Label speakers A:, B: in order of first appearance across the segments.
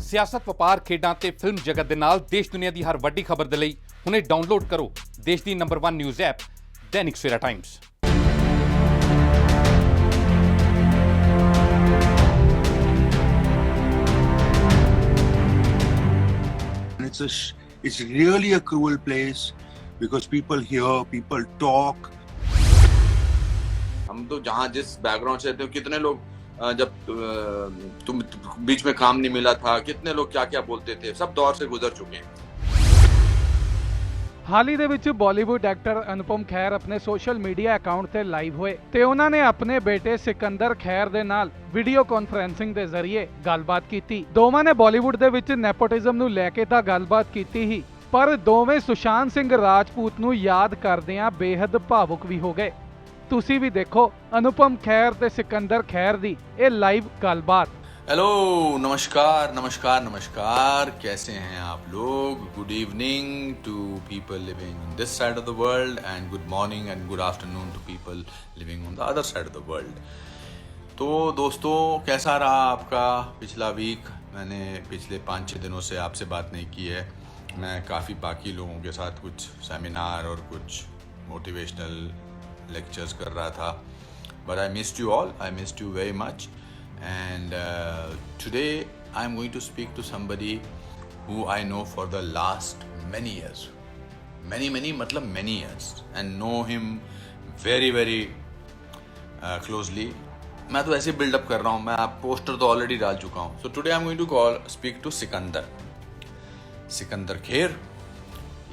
A: ਸਿਆਸਤ, ਵਪਾਰ, ਖੇਡਾਂ ਤੇ ਫਿਲਮ ਜਗਤ ਦੇ ਨਾਲ ਦੇਸ਼ ਦੁਨੀਆ ਦੀ ਹਰ ਵੱਡੀ ਖਬਰ ਦੇ ਲਈ ਹੁਣੇ ਡਾਊਨਲੋਡ ਕਰੋ ਦੇਸ਼ ਦੀ number 1 news app Dainik Savera Times.
B: It's really a cruel place because people hear, people talk.
C: हम तो जहाँ जिस बैकग्राउंड से थे कितने लोग जब तुम बीच में काम नहीं मिला था, कितने लोग क्या क्या बोलते थे, सब दौर से गुजर चुके हैं।
D: ਹਾਲ ਹੀ ਦੇ ਵਿੱਚ ਬਾਲੀਵੁੱਡ ਐਕਟਰ ਅਨੁਪਮ ਖੈਰ ਆਪਣੇ ਸੋਸ਼ਲ ਮੀਡੀਆ ਅਕਾਊਂਟ ਤੇ ਲਾਈਵ ਹੋਏ ਤੇ ਉਹਨਾਂ ਨੇ ਆਪਣੇ ਬੇਟੇ ਸਿਕੰਦਰ ਖੈਰ ਦੇ ਨਾਲ ਵੀਡੀਓ ਕਾਨਫਰੈਂਸਿੰਗ ਦੇ ਜ਼ਰੀਏ ਗੱਲਬਾਤ ਕੀਤੀ। ਦੋਵਾਂ ਨੇ ਬਾਲੀਵੁੱਡ ਦੇ ਵਿੱਚ ਨੈਪੋਟਿਜ਼ਮ ਨੂੰ ਲੈ ਕੇ ਤਾਂ ਗੱਲਬਾਤ ਕੀਤੀ ਹੀ, ਪਰ ਦੋਵੇਂ ਸੁਸ਼ਾਂਤ ਸਿੰਘ ਰਾਜਪੂਤ ਨੂੰ ਯਾਦ ਕਰਦਿਆਂ ਬੇहद ਭਾਵੁਕ ਵੀ ਹੋ ਗਏ। ਤੁਸੀਂ ਵੀ ਦੇਖੋ ਅਨੁਪਮ ਖੈਰ ਤੇ ਸਿਕੰਦਰ ਖੈਰ ਦੀ ਇਹ ਲਾਈਵ ਗੱਲਬਾत।
C: हेलो, नमस्कार नमस्कार नमस्कार, कैसे हैं आप लोग? Good evening to people living in this side of the world and good morning and good afternoon to people living on the other side of the world. तो दोस्तों, कैसा रहा आपका पिछला वीक? मैंने पिछले 5-6 दिनों से आपसे बात नहीं की है। मैं काफ़ी बाकी लोगों के साथ कुछ सेमिनार और कुछ मोटिवेशनल लेक्चर्स कर रहा था, but I missed you all, I missed you very much. And today I am going to speak to somebody who I know for the last many years, मतलब many years, and know him very closely. मैं तो ऐसे buildup कर रहा हूँ, मैं आप poster तो ऑलरेडी डाल चुका हूँ। So today I am going to speak to Sikandar Kher.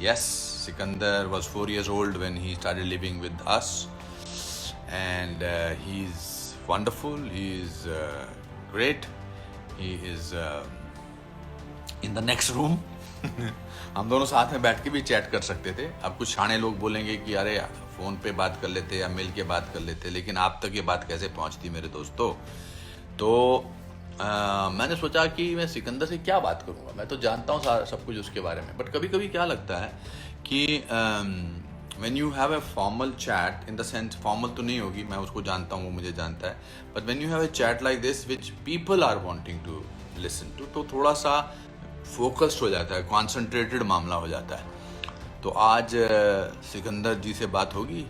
C: Yes, Sikandar was 4 years old when he started living with us, and he's wonderful, he is great, he is in the next room. हम दोनों साथ में बैठ के भी chat कर सकते थे। अब कुछ शाणे लोग बोलेंगे कि अरे फ़ोन पे बात कर लेते या मिल के बात कर लेते, लेकिन आप तक ये बात कैसे पहुंचती मेरे दोस्तों? तो मैंने सोचा कि मैं सिकंदर से क्या बात करूँगा। मैं तो जानता हूँ सब कुछ उसके बारे में, बट कभी कभी क्या लगता है कि when you have a formal chat, in the sense formal तो नहीं होगी, मैं उसको जानता हूँ, वो मुझे जानता है, but when you have a chat like this which people are wanting to listen to, तो थोड़ा सा फोकस्ड हो जाता है, कॉन्सेंट्रेटेड मामला हो जाता है। तो आज सिकंदर जी से बात होगी।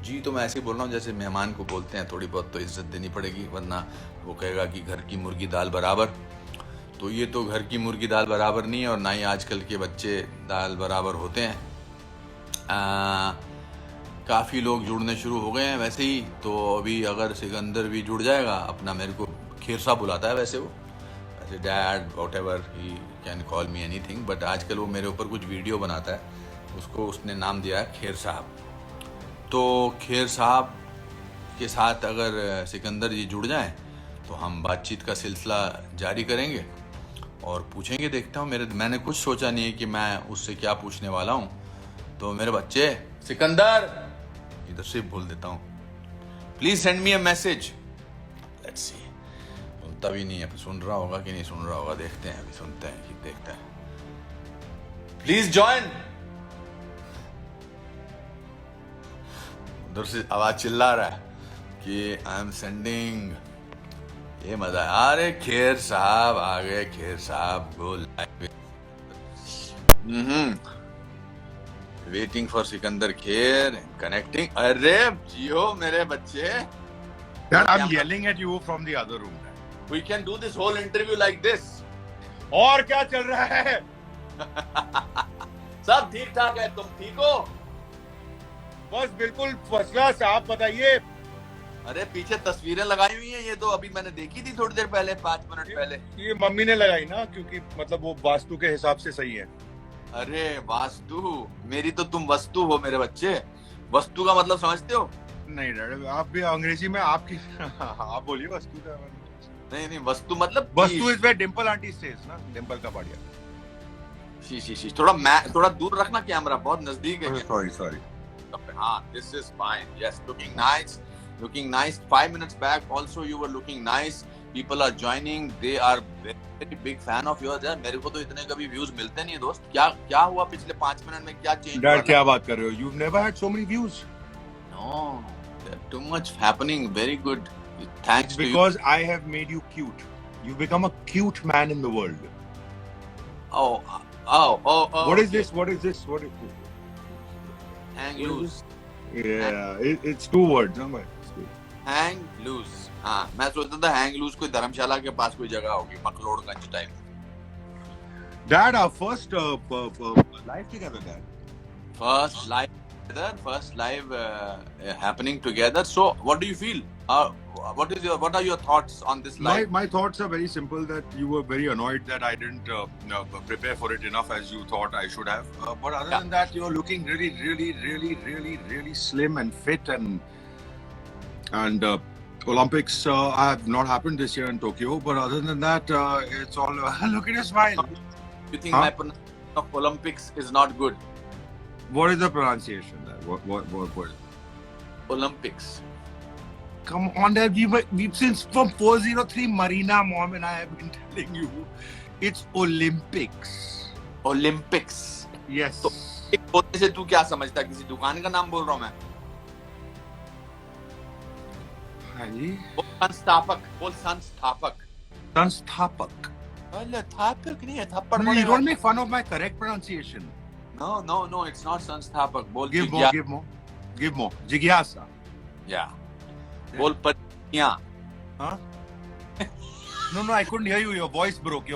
C: जी तो मैं ऐसे ही बोल रहा हूँ जैसे मेहमान को बोलते हैं, थोड़ी बहुत तो इज्जत देनी पड़ेगी, वरना वो कहेगा कि घर की मुर्गी दाल बराबर। तो ये तो घर की मुर्गी दाल बराबर नहीं है, और ना ही आजकल के बच्चे दाल बराबर होते हैं। काफ़ी लोग जुड़ने शुरू हो गए हैं वैसे ही। तो अभी अगर सिकंदर भी जुड़ जाएगा, अपना मेरे को खेर साहब बुलाता है वैसे, वो वैसे dad what ever he can call me anything, but आजकल वो मेरे ऊपर कुछ वीडियो बनाता है, उसको उसने नाम दिया है खेर साहब। तो खेर साहब के साथ अगर सिकंदर जी जुड़ जाएं तो हम बातचीत का सिलसिला जारी करेंगे और पूछेंगे। देखता हूँ, मैंने कुछ सोचा नहीं है कि मैं उससे क्या पूछने वाला हूँ। तो मेरे बच्चे, सिकंदर इधर से बोल देता हूँ, please send me a message. Let's see, सुनता भी नहीं है, सुन रहा होगा कि नहीं सुन रहा होगा, देखते हैं, अभी सुनते हैं कि देखते हैं। Please join. उधर से आवाज चिल्ला रहा है कि आई एम सेंडिंग। ये मजा है। अरे खेर साहब आ गए, खेर साहब go live. Waiting for Sikandar Kher, connecting. अरे जियो मेरे बच्चे।
B: Dad, I'm yelling at you from the other room.
C: We can do this whole interview like this.
B: और क्या चल रहा है?
C: सब ठीक ठाक है, तुम ठीक हो?
B: बस बिल्कुल फर्स्ट क्लास। आप बताइए।
C: अरे पीछे तस्वीरें लगाई हुई हैं, ये तो अभी मैंने देखी थी थोड़ी देर पहले, 5 मिनट पहले।
B: ये मम्मी ने लगाई ना, क्योंकि मतलब वो वास्तु के हिसाब से सही है।
C: अरे वास्तु, मेरी तो तुम वस्तु हो मेरे बच्चे। वस्तु का मतलब समझते हो?
B: नहीं डैड, आप भी अंग्रेजी में आपकी आप बोलिए वस्तु का।
C: नहीं, वस्तु मतलब
B: वस्तु is where Dimple aunty stays ना, डिंपल का पाड़िया।
C: शी थोड़ा दूर रखना कैमरा, बहुत नजदीक है।
B: सॉरी।
C: हाँ, this is fine. Yes, looking nice 5 minutes back also you were looking nice. People are joining, they are very big fan of yours यार। मेरे को तो इतने कभी व्यूज मिलते नहीं है दोस्त। क्या हुआ पिछले 5 मिनट में, क्या चेंज?
B: डैड क्या बात कर रहे हो? You've never had so many views.
C: No, there's too much happening. Very good, thanks to you.
B: Because I have made you cute. You become a cute man in the world.
C: Oh.
B: What is
C: okay.
B: this? What is this? What is
C: Hang
B: what is
C: loose.
B: Yeah, it's two words. No, but
C: Hang loose. हाँ, मैं सोचता था hang loose कोई धर्मशाला के पास कोई जगह होगी, McLeodganj type.
B: Dad, our first live together, Dad.
C: First live happening together. So, what do you feel? What are your thoughts on this live?
B: My thoughts are very simple. That you were very annoyed that I didn't prepare for it enough as you thought I should have. But other than that, you're looking really slim and fit and Olympics have not happened this year in Tokyo. But other than that, it's all look at your smile.
C: You think my pronunciation of Olympics is not good?
B: What is the pronunciation there? What is it?
C: Olympics.
B: Come on, Dad. We've since from 403 Marina, Mom and I have been telling you, it's Olympics.
C: Olympics.
B: Yes.
C: तो एक बोलने से तू क्या समझता? किसी दुकान का नाम बोल रहा हूँ मैं.
B: हाँ जी.
C: बोल संस्थापक.
B: Sansthapak.
C: अरे थापक नहीं है, थप्पड़
B: No, you
C: बोलेगा.
B: don't make fun of my correct pronunciation.
C: No, it's not संस्थापक. बोल
B: Give more. Jigyasa.
C: Yeah. बोल परिस्थितियाँ.
B: Huh? No, I couldn't hear you. Your voice broke.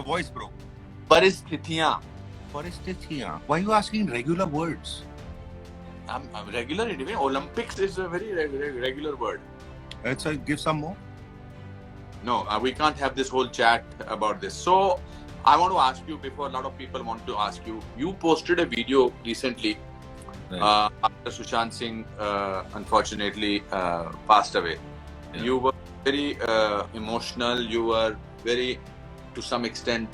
C: परिस्थितियाँ.
B: Paristithiyan. Why are you asking regular words?
C: I'm regular anyway. Olympics is a very regular word.
B: Let's give some more.
C: No, we can't have this whole chat about this. So, I want to ask you, before a lot of people want to ask you, you posted a video recently after Sushant Singh unfortunately passed away.
B: Yeah.
C: You were very emotional. You were very, to some extent,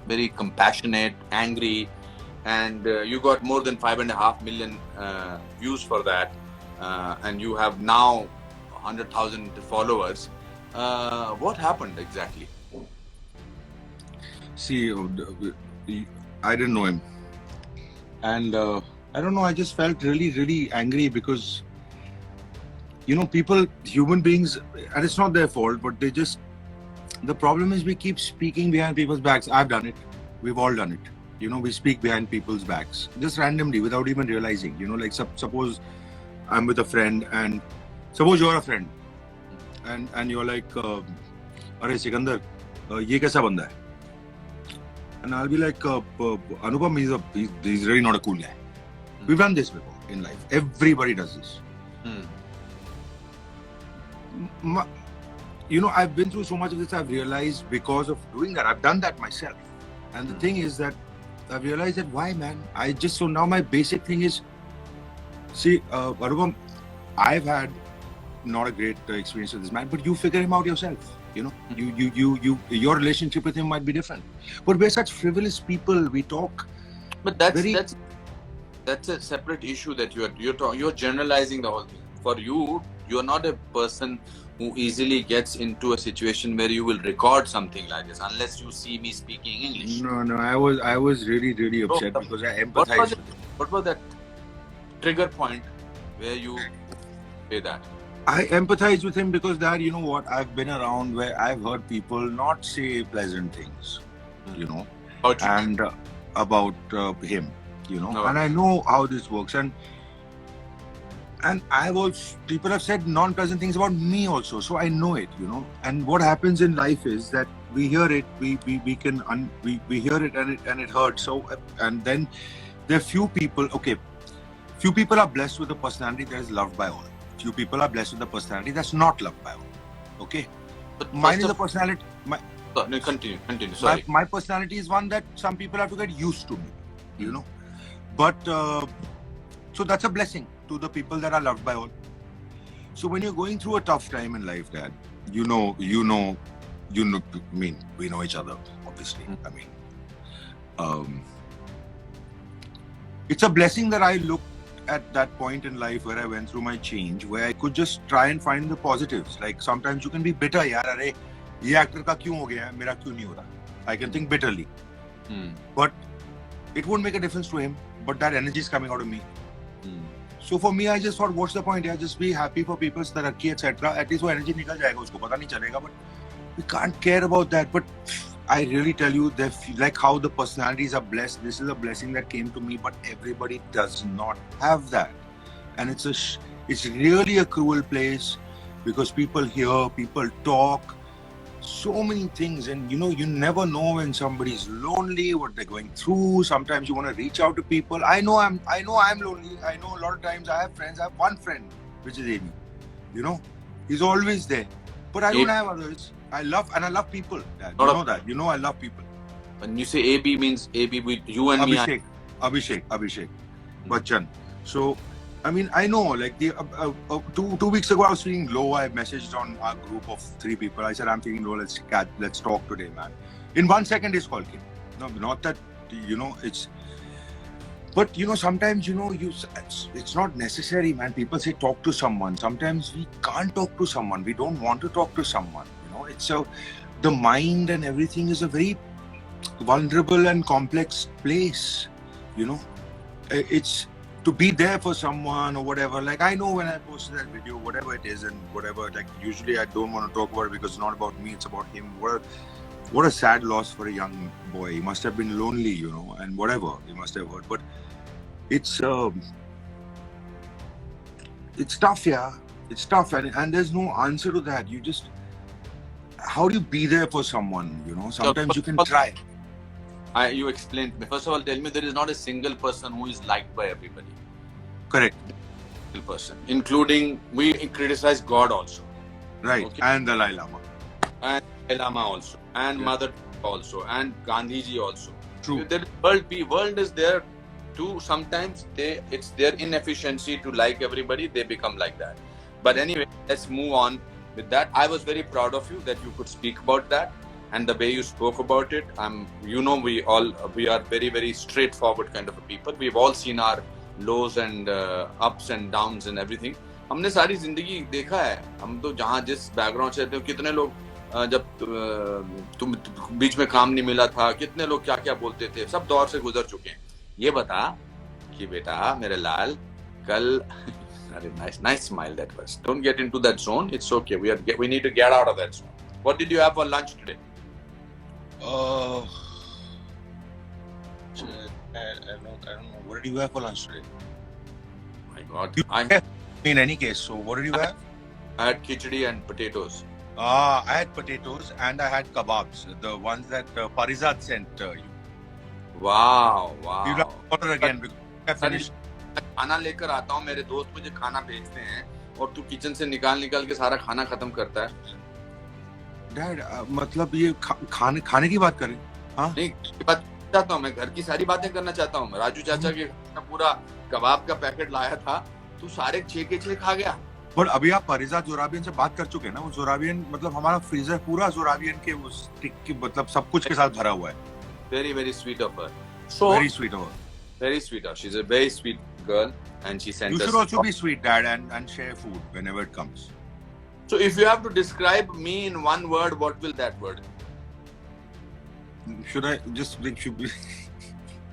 C: very compassionate, angry, and you got more than 5.5 million views for that. And you have now 100,000 followers. What happened exactly?
B: See, I didn't know him. And I don't know, I just felt really angry because, human beings, and it's not their fault, but the problem is we keep speaking behind people's backs. I've done it. We've all done it. We speak behind people's backs, just randomly, without even realizing. Like suppose I'm with a friend, and suppose you're a friend, and you're like, "Arey Sikandar, ye kaisa banda hai?" And I'll be like, "Anupam, he's really not a cool guy." We've done this before in life. Everybody does this. I've been through so much of this. I've realized because of doing that, I've done that myself. And the thing is that I've realized that why, man? So now my basic thing is, see, Anupam, I've had not a great experience with this man, but you figure him out yourself. Your relationship with him might be different. But we're such frivolous people. We talk.
C: But that's a separate issue that you're generalizing the whole thing. For you, you're not a person who easily gets into a situation where you will record something like this unless you see me speaking English.
B: No, I was really upset because I empathized with him.
C: What was that trigger point where you say that?
B: I empathize with him because that, you know what, I've been around where I've heard people not say pleasant things,
C: About you.
B: and about him,
C: No.
B: and I know how this works, and people have said non-pleasant things about me also, so I know it, and what happens in life is that we hear it, we hear it and it hurts, so, and then there are few people are blessed with a personality that is loved by all. Few people are blessed with a personality that's not loved by all. Okay,
C: But
B: mine is a personality.
C: No, continue. Sorry.
B: My personality is one that some people have to get used to me, But so that's a blessing to the people that are loved by all. So when you're going through a tough time in life, Dad, we know each other, obviously. It's a blessing that I looked at that point in life where I went through my change, where I could just try and find the positives. Like sometimes you can be bitter, yaar, arey, ye actor ka kyun ho gaya hai, mera kyun nahi ho raha. I can think bitterly. But it won't make a difference to him, but that energy is coming out of me. So for me, I just thought, what's the point? Yeah, just be happy for people's taraqi, etc. At least wo energy nikal jayega, usko pata nahi chalega, but we can't care about that. But I really tell you, like how the personalities are blessed. This is a blessing that came to me, but everybody does not have that, and it's really a cruel place because people hear, people talk, so many things, and you never know when somebody's lonely, what they're going through. Sometimes you want to reach out to people. I know I'm lonely. I know a lot of times I have friends. I have one friend, which is Amy. He's always there, but I don't have others. I love people. Dad. You know that. I love people.
E: When you say AB, means AB with you and me.
B: Abhishek Bachchan. So, I mean, I know, like, 2 weeks ago, I was feeling low. I messaged on our group of 3 people. I said, I'm feeling low. Let's talk today, man. In 1 second, his call came. No, not that, it's... But, sometimes, it's not necessary, man. People say talk to someone. Sometimes we can't talk to someone. We don't want to talk to someone. The mind and everything is a very vulnerable and complex place. It's to be there for someone or whatever. Like, I know when I posted that video, whatever it is and whatever, like, usually I don't want to talk about it because it's not about me, it's about him. What a sad loss for a young boy. He must have been lonely, and whatever he must have heard. But it's tough, yeah. It's tough, and there's no answer to that. How do you be there for someone? Sometimes you can try.
E: You explained. First of all, tell me, there is not a single person who is liked by everybody.
B: Correct.
E: Single person, including we criticize God also.
B: Right, okay. And Dalai Lama.
E: And Dalai Lama also, and Mother also, and Gandhiji also.
B: True.
E: The world is there too. Sometimes it's their inefficiency to like everybody. They become like that. But anyway, let's move on with that. I was very proud of you that you could speak about that, and the way you spoke about it. We are very, very straightforward kind of a people. We've all seen our lows and ups and downs and everything. हमने सारी जिंदगी देखा है. हम तो जहाँ जिस background से थे, कितने लोग जब तुम बीच में काम नहीं मिला था, कितने लोग क्या क्या बोलते थे, सब दौर से गुजर चुके हैं. ये बता कि बेटा मेरे लाल कल nice smile that was. Don't get into that zone. It's okay. We need to get out of that zone. What did you have for lunch today?
B: I don't know. What did you have for lunch today?
E: My God.
B: In any case, so what did you have?
E: I had khichdi and potatoes.
B: I had potatoes and I had kebabs. The ones that Parizad sent you.
E: Wow.
B: You have to order again because I finished.
E: खाना लेकर आता हूँ, मेरे दोस्त मुझे खाना भेजते हैं और तू किचन से निकाल के सारा खाना खत्म करता है.
B: डैड, मतलब ये खाने की बात करें? हाँ,
E: नहीं, बात चाहता हूँ, मैं घर की सारी बातें करना चाहता हूँ. राजू चाचा के पूरा कबाब का पैकेट लाया था, तू सारे 6 के 6 खा गया.
B: पर अभी आप परिजा जोराबियन से बात कर चुके हैं ना. वो जोराबियन मतलब हमारा फ्रीजर पूरा जोराबियन के उस टिक के मतलब सब कुछ के साथ भरा हुआ है.
E: Very, very sweet of her.
B: Very sweet of her.
E: Very sweet of her. She's a very sweet girl, and she sent us.
B: You should also be sweet, Dad, and share food whenever it comes.
E: So, if you have to describe me in one word, what will that word be?
B: Should I just should be?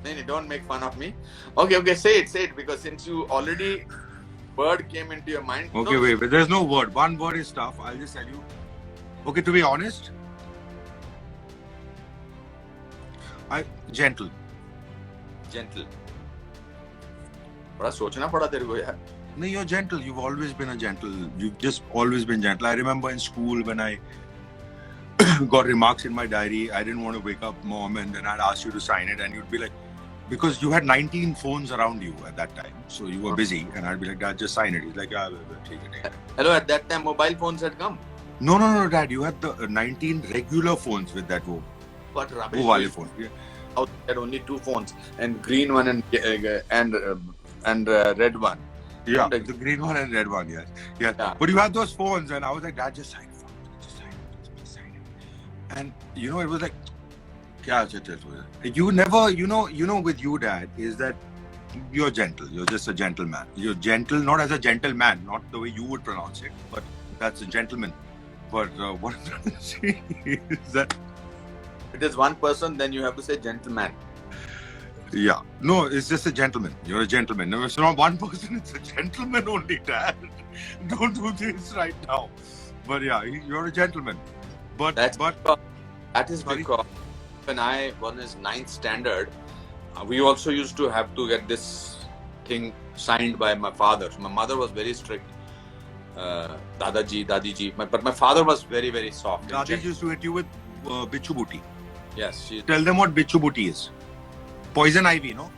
E: No, don't make fun of me. Okay, say it, because since you already word came into your mind.
B: Okay, wait, there's no word. One word is tough. I'll just tell you. Okay, to be honest, gentle.
E: बड़ा सोचना पड़ा तेरे को यार.
B: No, you're gentle. You've always been You've just always been gentle. I remember in school when I got remarks in my diary, I didn't want to wake up mom and then I'd ask you to sign it and you'd be like, because you had 19 phones around you at that time, so you were busy, and I'd be like, Dad, just sign it. He's like, take it.
E: Hello, at that time mobile phones had come.
B: No, Dad, you had the 19 regular phones with that
E: What rubbish.
B: Phone. Yeah.
E: I had only 2 phones, and green one and red one.
B: Yeah, the green one and red one, yes. Yeah. But you had those phones, and I was like, Dad, just sign it. Just sign it. And it was like, you never, with you, Dad, is that you're gentle. You're just a gentleman. You're gentle, not as a gentleman, not the way you would pronounce it, but that's a gentleman. But what I'm trying to say is that
E: it is one person, then you have to say gentleman.
B: Yeah. No, it's just a gentleman. You're a gentleman. No, it's not one person, it's a gentleman only, Dad. Don't do this right now. But yeah, you're a gentleman. But
E: that is because when I was in 9th standard, we also used to have to get this thing signed by my father. So my mother was very strict. Dadaji, Dadiji. But my father was very, very soft. and
B: Dadi
E: gentle.
B: used to hit you with bichu booty.
E: Yes, she
B: Tell them what bichu booty is. Poison ivy, no?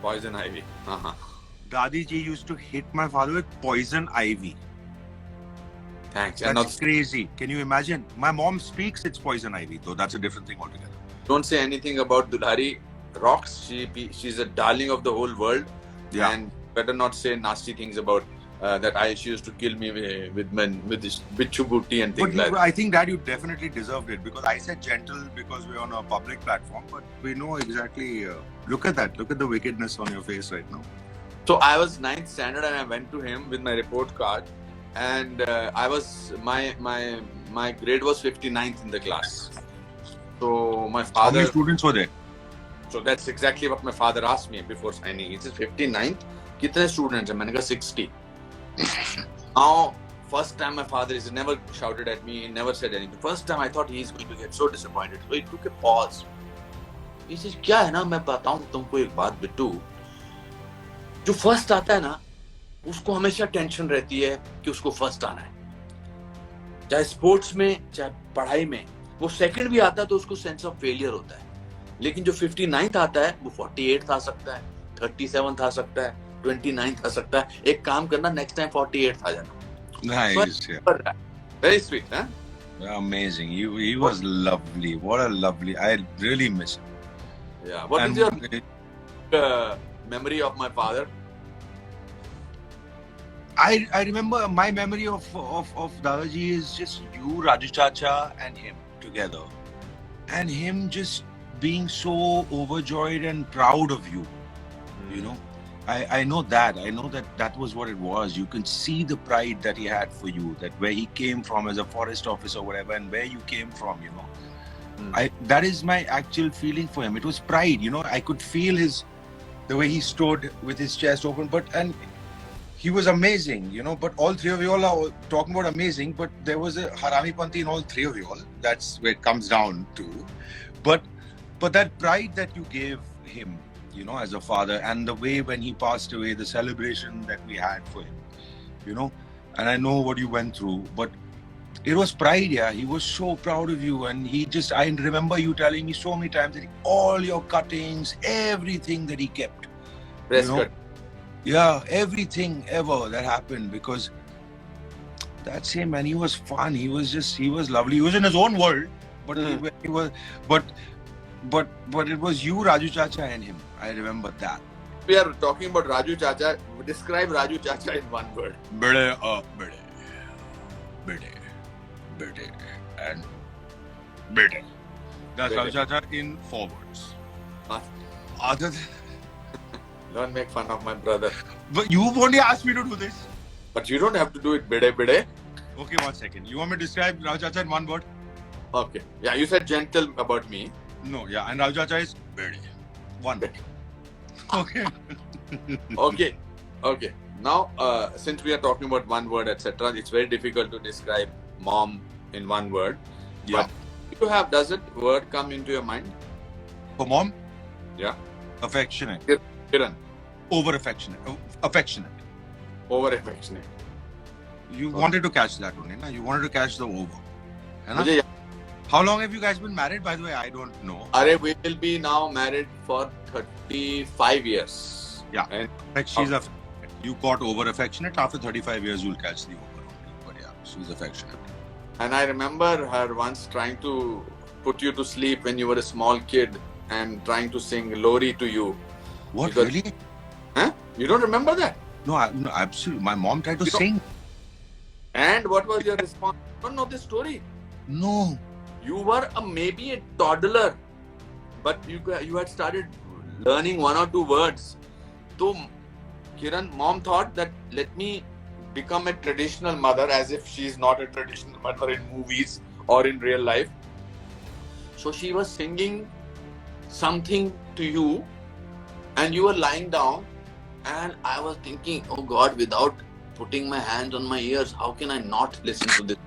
E: poison ivy. Uh-huh.
B: Dadi ji used to hit my father with poison ivy.
E: Thanks. And
B: That's crazy. Can you imagine? My mom speaks it's poison ivy, though. That's a different thing altogether.
E: don't say anything about Dulhari. Rocks. She's a darling of the whole world.
B: Yeah.
E: And better not say nasty things about that. She used to kill me with this bichu booty and things
B: But
E: like that.
B: I think that you definitely deserved it because I said gentle because we're on a public platform, but we know exactly. Look at that. Look at the wickedness on your face right now.
E: So I was 9th standard and I went to him with my report card, and I was my grade was 59th in the class. So my
B: How many
E: father.
B: students were there?
E: So that's exactly what my father asked me before signing. He says 59th. कितने students हैं? मैंने कहा 60. Now, first time my father is never shouted at me. He never said anything. First time I thought he's going to get so disappointed. So he took a pause. He says क्या है ना मैं बताऊं तुमको एक बात बिट्टू. जो first आता है ना उसको हमेशा टेंशन रहती है कि उसको फर्स्ट आना है. चाहे स्पोर्ट्स में चाहे पढ़ाई में. वो सेकंड भी आता है तो उसको सेंस ऑफ फेलियर होता है. लेकिन जो 59th आता है वो 48th आ सकता है, 37th आ सकता है, 29th आ सकता है. एक काम करना नेक्स्ट टाइम 48th आ जाना.
B: Nice. Yeah.
E: Very sweet, huh?
B: Amazing. He was lovely. What a lovely. I really miss him.
E: Yeah. What is
B: And
E: your memory of my father?
B: I remember my memory of Dadaji is just you, Raju Chacha, and him together, and him just being so overjoyed and proud of you. You know, I know that. I know that was what it was. You can see the pride that he had for you, that where he came from as a forest officer or whatever, and where you came from. You know, that is my actual feeling for him. It was pride. You know, I could feel the way he stood with his chest open, and he was amazing, you know. But all three of you all are talking about amazing, but there was a harami panti in all three of you all. That's where it comes down to. But that pride that you gave him, you know, as a father, and the way when he passed away, the celebration that we had for him, you know, and I know what you went through, but it was pride. Yeah, he was so proud of you, and I remember you telling me so many times that all your cuttings, everything that he kept,
E: Press
B: you know,
E: cut.
B: yeah, everything ever that happened, because that's him, and he was fun. He was lovely. He was in his own world, but he was, but it was you, Raju Chacha, and him. I remember that.
E: We are talking about Raju Chacha. Describe Raju Chacha in one word.
B: Bede, and bede. That's
E: Bede.
B: Raju Chacha in 4 words.
E: Huh?
B: Other than,
E: Don't make fun of my brother.
B: but you've only asked me to do this.
E: But you don't have to do it bide bide.
B: Okay, 1 second. You want me to describe Raju Chacha in 1 word?
E: Okay. Yeah, you said gentle about me.
B: No, yeah, and Raju Chacha is bede. 1 word. Okay.
E: Okay. Now, since we are talking about one word, etc., it's very difficult to describe mom in one word.
B: Yeah.
E: But does it word come into your mind?
B: For mom?
E: Yeah.
B: Affectionate.
E: Kiran,
B: Over affectionate. Affectionate.
E: over affectionate.
B: You wanted to catch that only, na? You wanted to catch the over. है ना?
E: मुझे
B: How long have you guys been married, by the way? I don't know.
E: Are we will be now married for 35 years.
B: Yeah.
E: And
B: Like she's affectionate. You got over affectionate. After 35 years, you'll catch the over only. But yeah, she's affectionate.
E: And I remember her once trying to put you to sleep when you were a small kid and trying to sing Lori to you.
B: What,
E: Because-
B: really?
E: Huh? You don't remember that?
B: No, absolutely. My mom tried to
E: You don't-
B: sing.
E: And what was your response? You don't know this story.
B: No.
E: You were maybe a toddler, but you had started learning 1 or 2 words. So, Kiran, mom thought that let me become a traditional mother, as if she's not a traditional mother in movies or in real life. So she was singing something to you, and you were lying down, and I was thinking, oh God, without putting my hands on my ears, how can I not listen to this?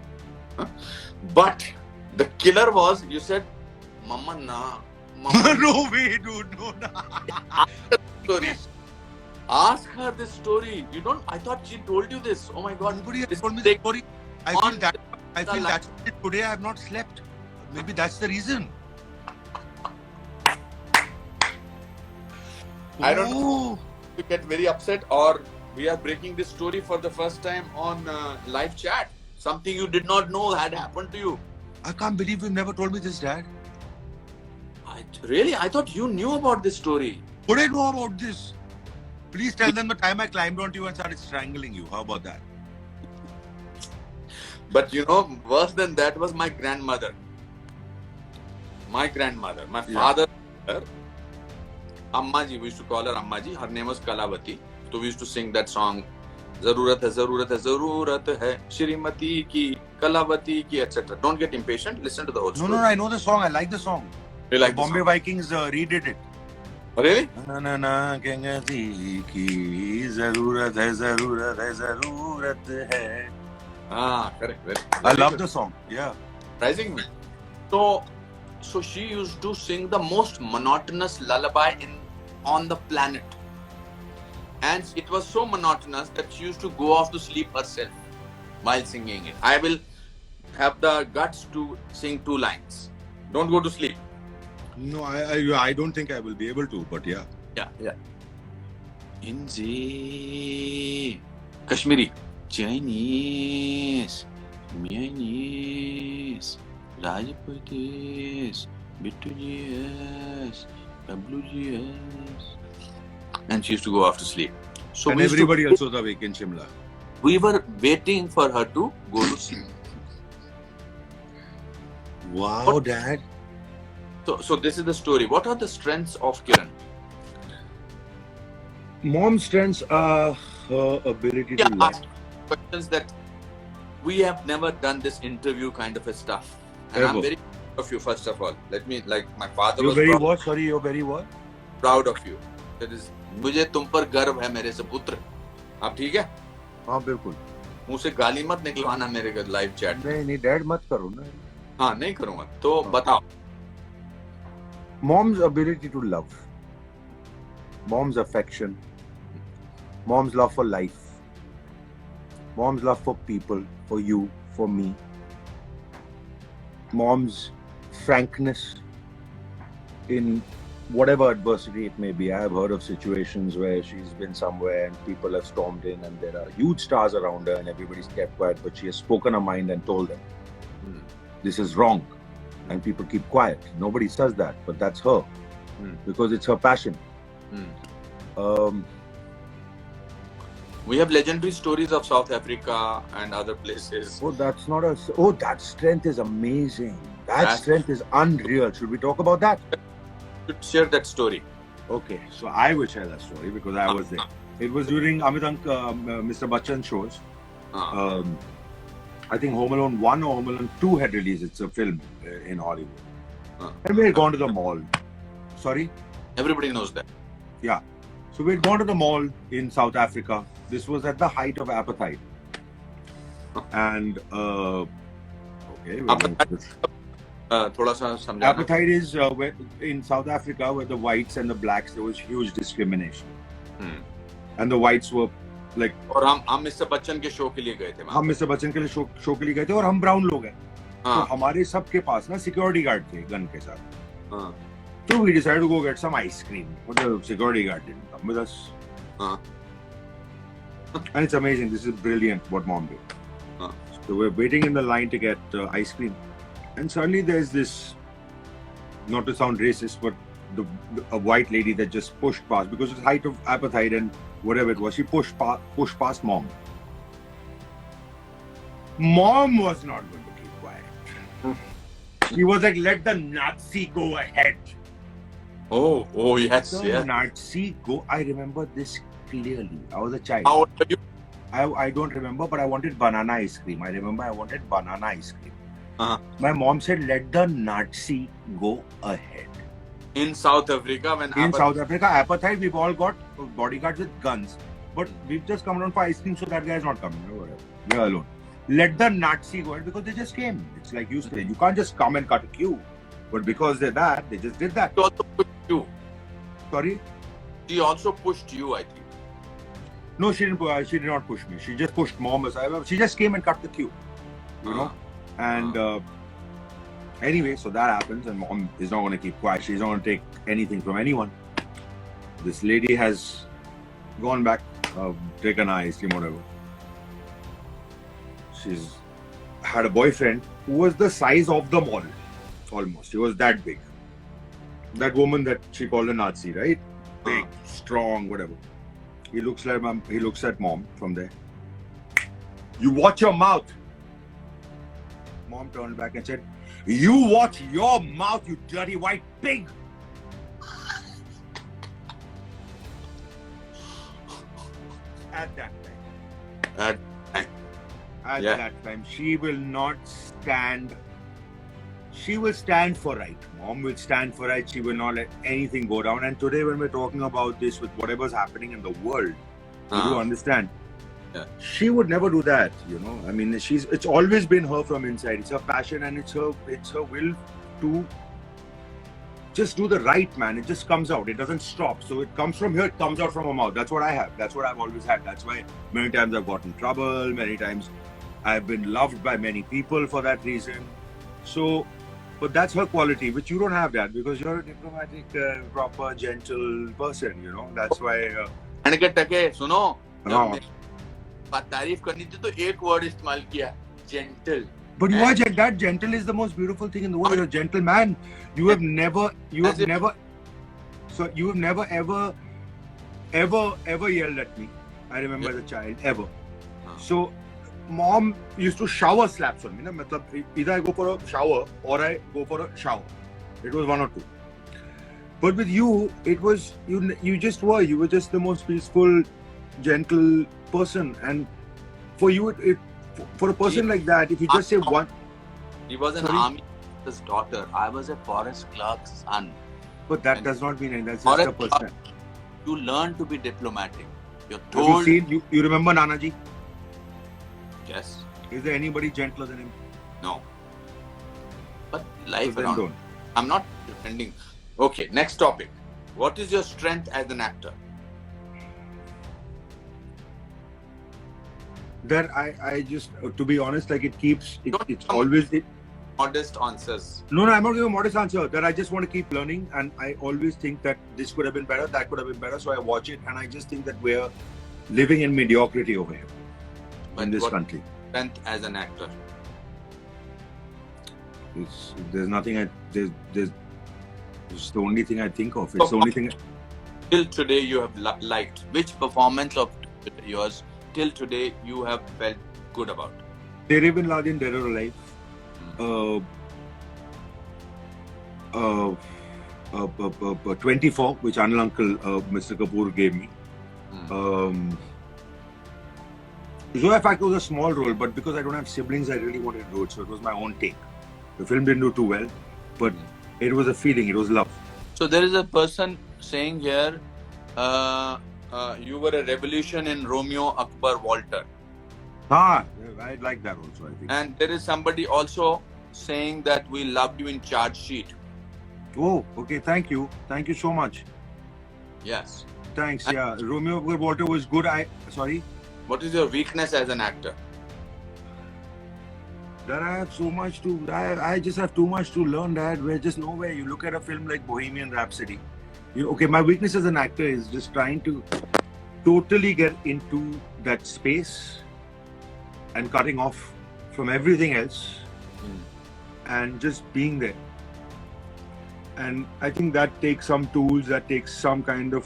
E: Huh? But the killer was, you said, Mama na, Mama,
B: No way, dude. No, no.
E: story. Ask her this story. You don't. I thought she told you this. Oh my God.
B: Nobody has
E: This
B: told me
E: is
B: the
E: like
B: story. I
E: on
B: feel that. I
E: the
B: feel
E: line.
B: that today I have not slept. Maybe that's the reason.
E: I don't know.
B: Oh.
E: You get very upset, or we are breaking this story for the first time on live chat. Something you did not know had happened to you.
B: I can't believe you've never told me this, Dad.
E: Really? I thought you knew about this story.
B: Would I know about this? Please tell them the time I climbed onto you and started strangling you. How about that?
E: But you know, worse than that was my grandmother. My grandmother. My father, Amma ji, we used to call her Amma ji. Her name was Kalavati. So we used to sing that song. Zarurat hai, zarurat hai, zarurat hai, Shrimati ki, Kalavati ki, etc. Don't get impatient. Listen to the whole
B: No,
E: story.
B: no, I know the song. I like the song.
E: You like
B: Bombay
E: this
B: Vikings redid it.
E: song? Really?
B: Na na na Gangati ki zarurat hai.
E: Ah, correct. Very,
B: I
E: very
B: love
E: good.
B: the song. Yeah.
E: Surprising me. So she used to sing the most monotonous lullaby on the planet. And it was so monotonous that she used to go off to sleep herself while singing it. I will have the guts to sing 2 lines. Don't go to sleep.
B: No, I don't think I will be able to, but yeah.
E: Yeah. Inzi, Kashmiri, Chinese, Myanese, Rajputis, Bittu WGS. And she used to go off to sleep. So
B: And
E: we used to-
B: everybody else was awake in Shimla.
E: we were waiting for her to go to sleep.
B: Wow, Dad.
E: So this is the story. What are the strengths of Kiran?
B: Mom's strengths are her ability to lie.
E: Ask questions that we have never done this interview kind of a stuff. And I'm
B: Ever.
E: very proud of you, first of all. Let me, like my father
B: You're
E: was
B: very
E: proud,
B: what? Sorry, you're very what?
E: proud of you. That is, मुझे तुम पर गर्व है मेरे से पुत्र. आप ठीक है?
B: हाँ बिल्कुल.
E: मुंह से गाली मत निकलवाना मेरे लाइव चैट में.
B: नहीं डैड मत करो ना.
E: हाँ, नहीं करूंगा. तो बताओ.
B: Mom's ability to love. Mom's affection. Mom's love for life. Mom's love for people, for you, for me. Mom's frankness in whatever adversity it may be. I have heard of situations where she's been somewhere and people have stormed in and there are huge stars around her and everybody's kept quiet, but she has spoken her mind and told them, this is wrong. And people keep quiet. Nobody says that, but that's her. Because it's her passion.
E: We have legendary stories of South Africa and other places.
B: Oh, that's not a. Oh, that strength is amazing. That
E: That's-
B: strength is unreal. Should we talk about that?
E: You should share that story.
B: Okay, so I will share that story because I was there. It was during Mr. Bachchan shows. I think Home Alone 1 or Home Alone 2 had released. It's a film in Hollywood. And we had gone to the mall. Sorry?
E: Everybody knows that.
B: Yeah. So we had gone to the mall in South Africa. This was at the height of apartheid. And, okay. well,
E: थोड़ा सा समझाना.
B: Apartheid is where, in South Africa, where the whites and the blacks, there was huge discrimination. And the whites were like,
E: और हम mister Bachchan के show के लिए गए थे.
B: हम मिस्टर बच्चन के लिए शो के लिए गए थे और हम ब्राउन लोग हैं. तो हमारे सबके पास ना सिक्योरिटी गार्ड थे गन के साथ. So we decided to go get some ice cream. But the security guard didn't come with us. And it's amazing. This is brilliant what mom did. So we're waiting in the line to get ice cream. And suddenly there's this, not to sound racist, but a white lady that just pushed past because it's height of apartheid and whatever it was. She pushed past mom. Mom was not going to keep quiet. She was like, let the Nazi go ahead.
E: Oh yes,
B: The
E: yes.
B: Nazi go. I remember this clearly. I was a child.
E: How old are you?
B: I don't remember, but I wanted banana ice cream. I remember I wanted banana ice cream. My mom said, let the Nazi go ahead.
E: In South Africa, when
B: In South Africa, apartheid, we've all got bodyguards with guns. But we've just come down for ice cream, so that guy's not coming. Or whatever. We're alone. Let the Nazi go ahead because they just came. It's like you said, you can't just come and cut a queue. But because they're that, they just did that.
E: She also pushed you.
B: Sorry?
E: She also pushed you, I think.
B: No, she didn't. She did not push me. She just pushed mom aside. She just came and cut the queue, you know. And anyway, so that happens, and mom is not going to keep quiet. She's not going to take anything from anyone. This lady has gone back, taken ice cream, whatever. She's had a boyfriend who was the size of the mall, almost. He was that big. That woman that she called a Nazi, right? Big, strong, whatever. He looks like mom. He looks at mom from there. You watch your mouth. Mom turned back and said, "You watch your mouth, you dirty white pig." At that time. At
E: Yeah.
B: that time, she will not stand. She will stand for right. Mom will stand for right. She will not let anything go down. And today, when we're talking about this, with whatever's happening in the world, you do understand.
E: Yeah.
B: She would never do that. You know, I mean, it's always been her from inside. It's her passion, and it's her will to just do the right, man. It just comes out. It doesn't stop. So it comes from here. It comes out from her mouth. That's what I have. That's what I've always had. That's why many times I've gotten in trouble. Many times I've been loved by many people for that reason. So, but that's her quality, which you don't have that because you're a diplomatic, proper, gentle person. You know. That's why.
E: And के टके सुनो जब
B: हाँ.
E: मेरी बात तारीफ करनी थी तो एक वर्ड इस्तेमाल किया gentle.
B: But you are that gentle is the most beautiful thing in the world. You're a gentleman. You have never ever yelled at me. I remember as a child, ever. So, mom used to shower slaps on me. Na? Matlab, either I go for a shower or I go for a shower. It was one or two. But with you, it was you just were. You were just the most peaceful, gentle person. And for you, for a person like that, if you just say one.
E: He was an
B: Sorry?
E: army officer's daughter. I was a forest clerk's son.
B: But that does not mean anything. That's just a person.
E: You learn to be diplomatic. You're
B: Have
E: told.
B: you seen? You remember Nanaji?
E: Yes.
B: Is there anybody gentler than him?
E: No. But life
B: Then
E: around.
B: don't.
E: I'm not defending. Okay, next topic. What is your strength as an actor?
B: That I just, to be honest, like it's
E: Don't-
B: always.
E: Modest answers.
B: No, I'm not giving a modest answer. That I just want to keep learning, and I always think that this could have been better, that could have been better. So I watch it, and I just think that we're living in mediocrity over here
E: But
B: in this
E: what
B: country.
E: strength as an actor?
B: There's nothing. It's the only thing I think of. It's the only thing.
E: Till today you have liked. Which performance of yours till today you have felt good about?
B: Tere Bin Laden, Dead or Alive. 24, which Anil Uncle, Mr. Kapoor gave me. Zoya Factor was a small role, but because I don't have siblings, I really wanted to do it. So it was my own take. The film didn't do too well, but it was a feeling. It was love.
E: So there is a person saying here, you were a revolution in Romeo, Akbar, Walter.
B: I like that also, I think.
E: And there is somebody also saying that we loved you in Charge Sheet.
B: Oh, okay. Thank you. Thank you so much.
E: Yes.
B: Thanks. Yeah. Romeo Walter was good. Sorry.
E: What is your weakness as an actor?
B: That I have so much to. I just have too much to learn. That we're just nowhere. You look at a film like Bohemian Rhapsody. Okay, my weakness as an actor is just trying to totally get into that space and cutting off from everything else and just being there. And I think that takes some tools. That takes some kind of.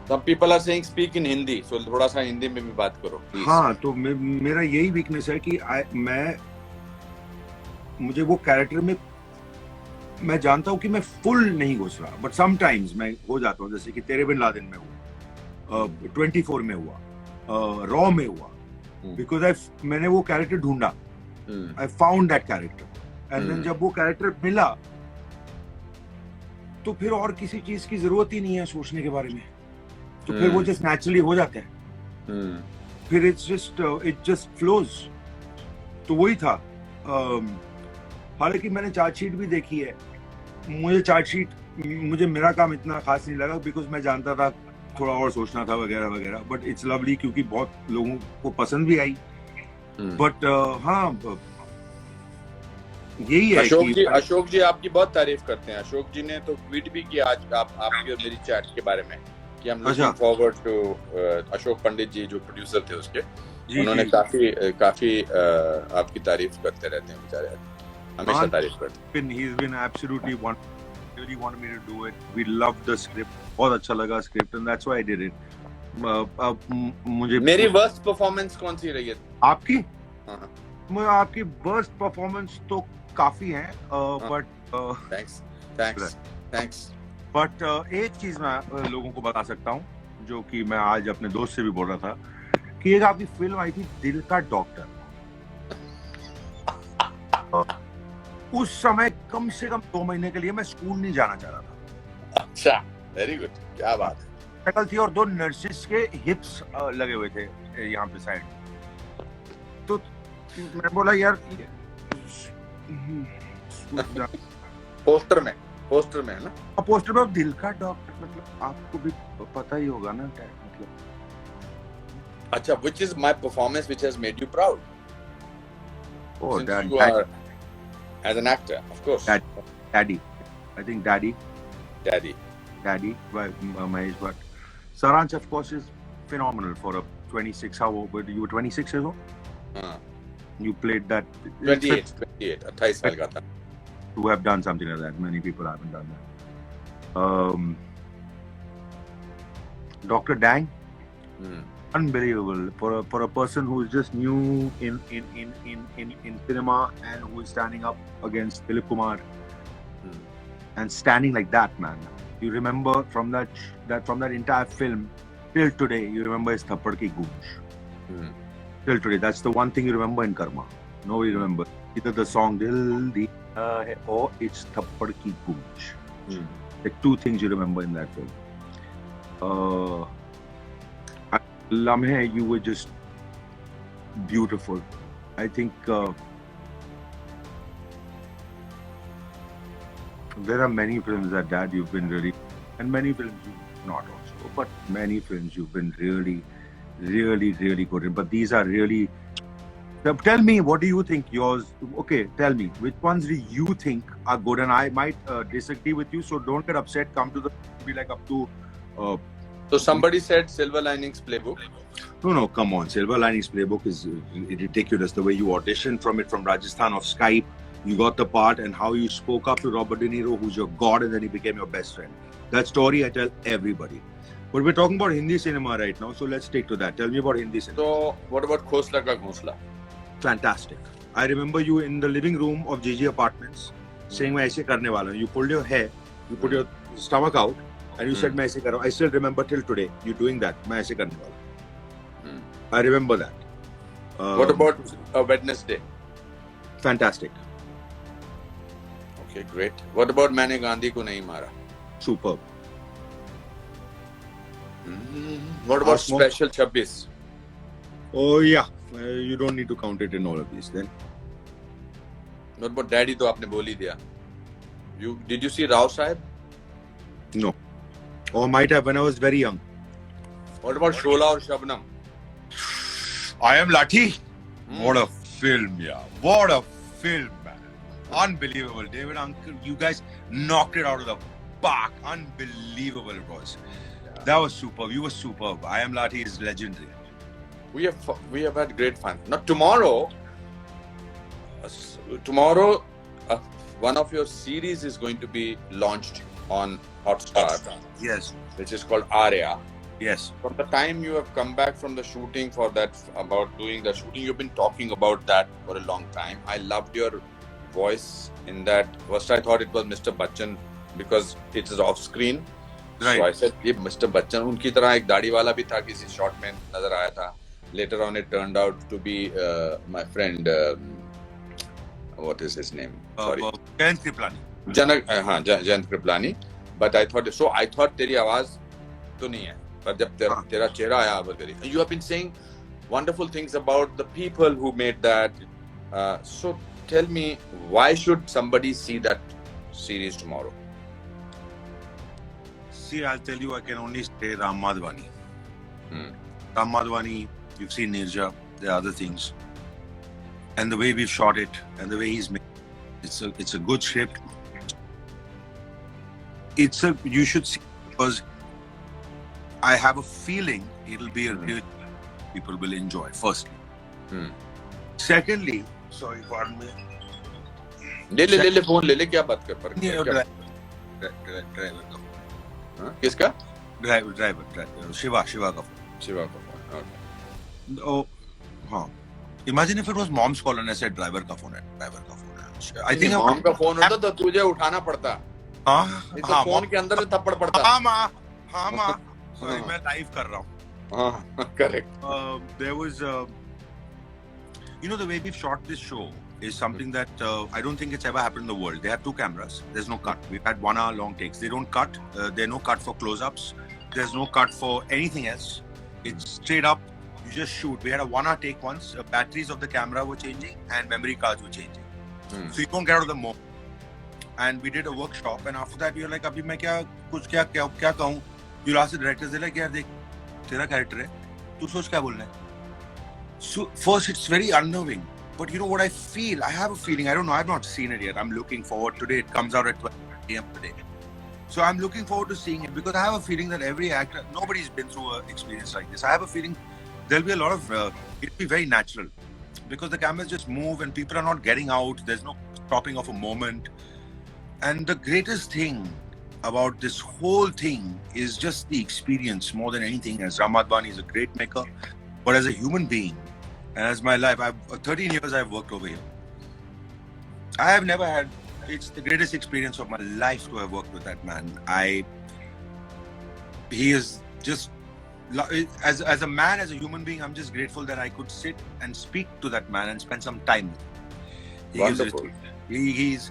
E: Some people are saying speak in Hindi. So थोड़ा सा हिंदी में भी बात करो, please.
B: हाँ, तो मेरा यही वीकनेस है कि मुझे वो कैरेक्टर में मैं जानता हूँ कि मैं फुल नहीं घुस रहा, बट समटाइम्स मैं हो जाता हूँ, जैसे कि तेरे बिन लादेन में हुआ, 24 में हुआ, रॉ में हुआ, बिकॉज मैंने वो कैरेक्टर ढूंढा, I found that character, and then जब वो कैरेक्टर मिला तो फिर और किसी चीज की जरूरत ही नहीं है सोचने के बारे में, तो फिर वो जस्ट नेचुरली हो जाता है, फिर इट जस्ट फ्लोज. तो वही था. हालांकि मैंने चार्जशीट भी देखी है, मुझे चार्जशीट, मुझे मेरा काम इतना खास नहीं लगा बिकॉज मैं जानता था थोड़ा और सोचना था वगैरह वगैरह, बट इट्स लवली क्योंकि बहुत लोगों को पसंद भी आई। बट हाँ, यही है
E: अशोक जी आपकी बहुत तारीफ करते हैं। अशोक जी ने तो ट्वीट भी किया आज आपकी और मेरी चैट के बारे में कि हम looking forward to Ashok Pandit जी जो प्रोड्यूसर थे उसके, उन्होंने काफी आपकी तारीफ करते रहते हैं बेचारे, हमेशा तारीफ करते हैं।
B: He's been absolutely really wanted me to do it. We loved the script, बहुत अच्छा लगा script, and that's why I did it. मुझे
E: मेरी वर्स्ट परफॉर्मेंस कौन सी रही है
B: आपकी? आपकी वर्स्ट परफॉर्मेंस तो काफी है, बट थैंक्स। बट एक चीज मैं लोगों को बता सकता हूँ जो कि मैं आज अपने दोस्त से भी बोल रहा था कि एक आपकी फिल्म आई थी दिल का डॉक्टर, उस समय कम से कम 2 महीने के लिए मैं स्कूल नहीं जाना चाह रहा था।
E: अच्छा, वेरी गुड, क्या बात है।
B: शक्ल थी और 2 नर्सिस के हिप्स लगे हुए थे यहाँ पे साइड, तो मैं बोला यार
E: पोस्टर में है ना,
B: पोस्टर में दिल का डॉक्टर, मतलब आपको भी पता ही होगा ना मतलब।
E: अच्छा, which is my performance which has made you proud?
B: Oh,
E: Since you are as an actor, of course.
B: Daddy. I think Daddy by Mahesh Bhatt. Saransh, of course, is phenomenal for a 26. How old were you? You were 26 years old? You played that.
E: 28. 28 साल का था.
B: To have done something like that, many people haven't done that. Dr. Dang, unbelievable for a person who is just new in cinema and who is standing up against Philip Kumar and standing like that, man. You remember from that entire film till today, you remember his Thappad Ki Goonj. Till today, that's the one thing you remember in Karma. Nobody remembers either the song Dil Diya Hai or it's Thappad Ki Goonj. The 2 things you remember in that film. Lamhe, you were just beautiful. I think there are many films that Dad you've been really, and many films you've not also, but many films you've been really, really, really good in. But these are really. Tell me, what do you think yours? Okay, tell me which ones do you think are good, and I might disagree with you. So don't get upset. Come to the be like up to.
E: So somebody said Silver Linings Playbook.
B: No, come on. Silver Linings Playbook is ridiculous. The way you auditioned from Rajasthan of Skype, you got the part, and how you spoke up to Robert De Niro, who's your god, and then he became your best friend. That story I tell everybody. But we're talking about Hindi cinema right now, so let's stick to that. Tell me about Hindi cinema.
E: So what about Khosla Ka Ghosla?
B: Fantastic. I remember you in the living room of GG Apartments saying, "मैं ऐसे करने वाला हूँ." You pulled your hair, you put your stomach out, and you said, "मैं ऐसे कर रहा हूँ." I still remember till today you doing that. मैं ऐसे करने वाला हूँ. I remember that.
E: What about Wednesday?
B: Fantastic.
E: Okay, great. What about मैंने गांधी को नहीं मारा?
B: Superb.
E: What about Special 26?
B: Oh yeah, you don't need to count it in all of these then.
E: What about Daddy? तो आपने बोल ही दिया. Did you see Rao Sahib?
B: No. Or might have when I was very young.
E: What about Shola और Shabnam?
B: I Am Lathi. What a film, yeah. What a film, man. Unbelievable. David, Uncle, you guys knocked it out of the park. Unbelievable it was. Yeah. That was superb. You were superb. I Am Lathi is legendary.
E: We have had great fun. Now tomorrow, one of your series is going to be launched on Hotstar.
B: Yes.
E: Which is called Arya.
B: Yes.
E: From the time you have come back from the shooting about doing the shooting, you've been talking about that for a long time. I loved your voice in that. First I thought it was Mr. Bachchan because it is off screen. Right. So I said, ये Mr. Bachchan, उनकी तरह एक दाढ़ी वाला भी था किसी shot में नजर आया था. Later on it turned out to be my friend, what is his name? Sorry.
B: Jayant Kriplani.
E: Jayant Kriplani. But I thought तेरी आवाज तो नहीं है. But जब तेरा चेहरा आया वगैरह. You have been saying wonderful things about the people who made that. So tell me, why should somebody see that series tomorrow?
B: See, I'll tell you, I can only say Ram Madhwani.
E: Hmm.
B: Ram Madhwani, you've seen Nirja, there are other things. And the way we've shot it, and the way he's made, it's a good script. You should see, because I have a feeling it'll be a real people will enjoy, firstly.
E: Hmm.
B: Secondly, sorry, pardon me.
E: ले phone ले क्या बात कर पर
B: driver का
E: किसका
B: driver Shiva का phone.
E: Shiva का फोन okay.
B: Oh, हाँ. Imagine if it was mom's call and I said driver का phone है. I think
E: मॉम का फोन होता तो तुझे उठाना पड़ता
B: हाँ
E: तो फोन के अंदर से थप्पड़ पड़ता
B: हाँ माँ sorry मैं लाइव कर रहा हूँ.
E: हाँ correct.
B: There was the way we've shot this show is something that I don't think it's ever happened in the world. They have 2 cameras. There's no cut. We've had 1 hour long takes. They don't cut. There's no cut for close-ups. There's no cut for anything else. It's straight up. You just shoot. We had a 1 hour take once. Batteries of the camera were changing and memory cards were changing. So you don't get out of the mode. And we did a workshop. And after that, we were like, "Abhi main kya कहूँ?" You ask the directors, they're like, "यार देख, तेरा character है. तू सोच क्या बोलना है?" So first, it's very unnerving. But you know what I feel? I have a feeling. I don't know. I've not seen it yet. I'm looking forward today. It comes out at 12 a.m. today. So I'm looking forward to seeing it because I have a feeling that every actor, nobody's been through an experience like this. I have a feeling there'll be a lot of, it'll be very natural because the cameras just move and people are not getting out. There's no stopping of a moment. And the greatest thing about this whole thing is just the experience more than anything. As Ram Madhwani is a great maker, but as a human being, and as my life, 13 years I've worked over here. I have never had, it's the greatest experience of my life to have worked with that man. He is just, as a man, as a human being, I'm just grateful that I could sit and speak to that man and spend some time with him.
E: Wonderful.
B: He's